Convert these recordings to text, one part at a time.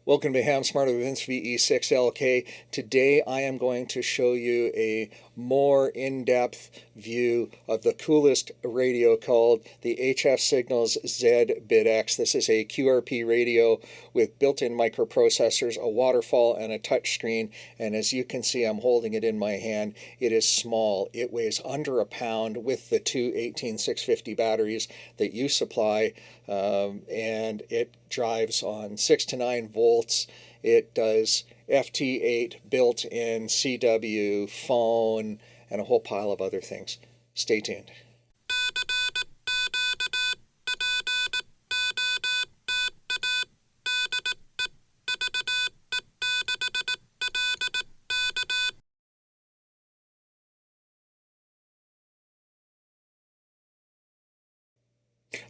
Welcome to Ham Smarter with Vince VE6LK. Today I am going to show you a more in-depth view of the coolest radio called the HF Signals zBitx. This is a QRP radio with built-in microprocessors, a waterfall, and a touch screen. And as you can see, I'm holding it in my hand. It is small. It weighs under a pound with the two 18650 batteries that you supply, and it drives on 6 to 9 volts. It does FT8 built-in CW, phone, and a whole pile of other things. Stay tuned.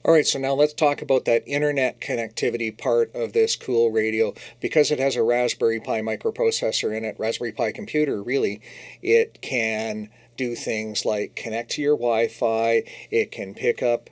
All right, so now let's talk about that internet connectivity part of this cool radio. Because it has a Raspberry Pi microprocessor in it, Raspberry Pi computer really, it can do things like connect to your Wi-Fi, it can pick up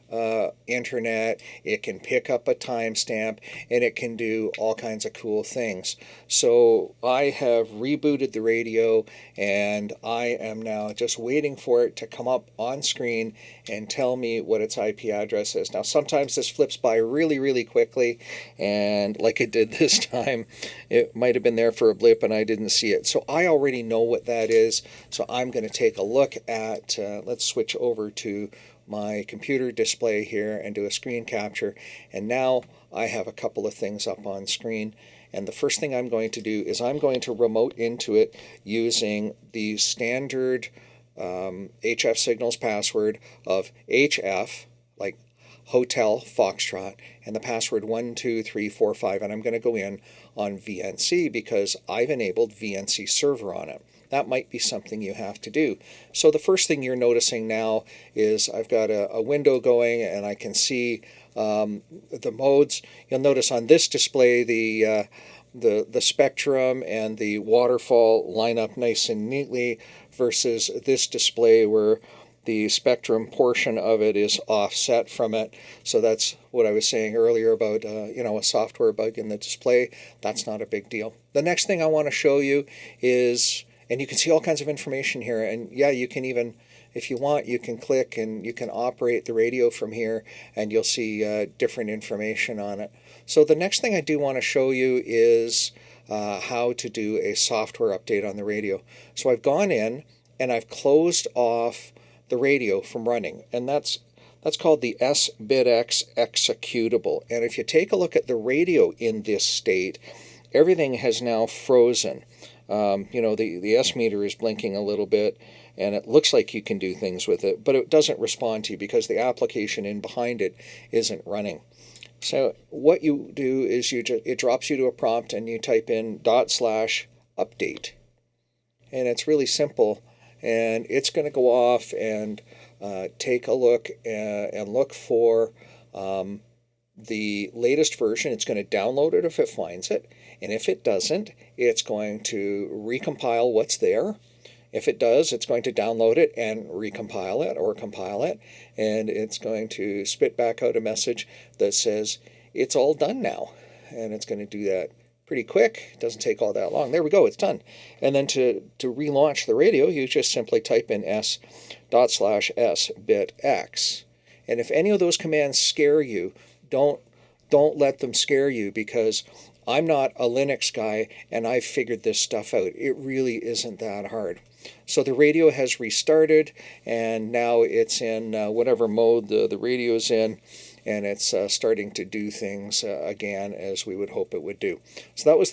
internet, it can pick up a timestamp, and it can do all kinds of cool things. So I have rebooted the radio, and I am now just waiting for it to come up on screen and tell me what its IP address is. Now sometimes this flips by really quickly, and like it did this time, it might have been there for a blip and I didn't see it. So I already know what that is, so I'm going to take a look at, let's switch over to my computer display here and do a screen capture. And now I have a couple of things up on screen. And the first thing I'm going to do is I'm going to remote into it using the standard HF Signals password of HF, like Hotel Foxtrot, and the password 12345. And I'm going to go in on VNC because I've enabled VNC server on it. That might be something you have to do. So the first thing you're noticing now is I've got a window going and I can see the modes. You'll notice on this display the spectrum and the waterfall line up nice and neatly versus this display where the spectrum portion of it is offset from it. So that's what I was saying earlier about a software bug in the display. That's not a big deal. The next thing I want to show you is, and you can see all kinds of information here, and yeah, you can even, if you want, you can click and you can operate the radio from here and you'll see different information on it. So the next thing I do want to show you is how to do a software update on the radio. So I've gone in and I've closed off the radio from running, and that's called the zBitx executable. And if you take a look at the radio in this state, everything has now frozen. The S meter is blinking a little bit, and it looks like you can do things with it, but it doesn't respond to you because the application in behind it isn't running. So what you do is it drops you to a prompt and you type in /update, and it's really simple, and it's going to go off and take a look and look for the latest version. It's going to download it if it finds it, and if it doesn't, it's going to recompile what's there. If it does, it's going to download it and recompile it or compile it, and it's going to spit back out a message that says it's all done now, and it's going to do that pretty quick. It doesn't take all that long. There we go, it's done. And then to relaunch the radio, you just simply type in s./sbitx. And if any of those commands scare you, don't let them scare you, because I'm not a Linux guy and I've figured this stuff out. It really isn't that hard. So the radio has restarted, and now it's in whatever mode the radio's in, and it's starting to do things again as we would hope it would do. So that was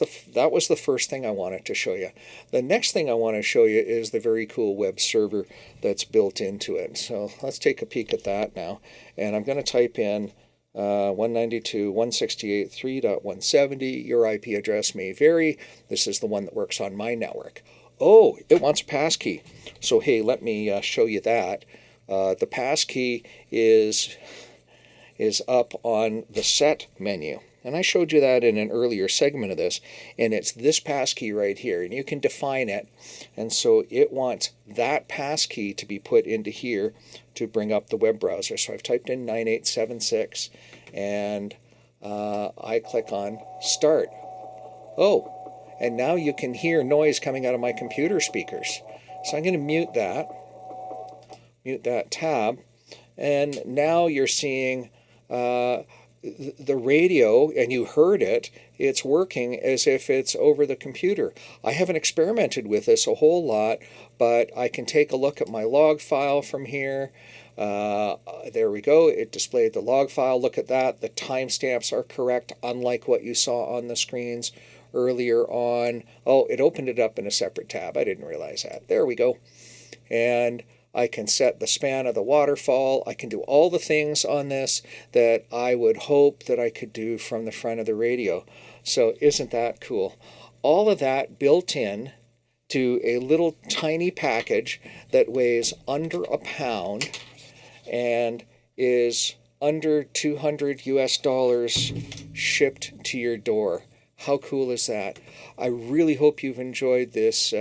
the first thing I wanted to show you. The next thing I want to show you is the very cool web server that's built into it. So let's take a peek at that now, and I'm going to type in 192.168.3.170. Your IP address may vary. This is the one that works on my network. Oh, it wants a passkey. So hey, let me show you that. The passkey is up on the set menu. And I showed you that in an earlier segment of this. And it's this passkey right here. And you can define it. And so it wants that passkey to be put into here to bring up the web browser. So I've typed in 9876 and I click on Start. Oh, and now you can hear noise coming out of my computer speakers. So I'm going to mute that tab, and now you're seeing the radio, and you heard it. It's working as if it's over the computer. I haven't experimented with this a whole lot, but I can take a look at my log file from here. There we go. It displayed the log file. Look at that. The timestamps are correct, unlike what you saw on the screens earlier on. Oh, it opened it up in a separate tab. I didn't realize that. There we go. And I can set the span of the waterfall. I can do all the things on this that I would hope that I could do from the front of the radio. So isn't that cool? All of that built in to a little tiny package that weighs under a pound and is under $200 shipped to your door. How cool is that? I really hope you've enjoyed this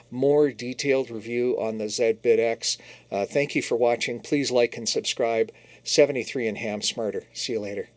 more detailed review on the zBitx. Thank you for watching. Please like and subscribe. 73 and Ham Smarter. See you later.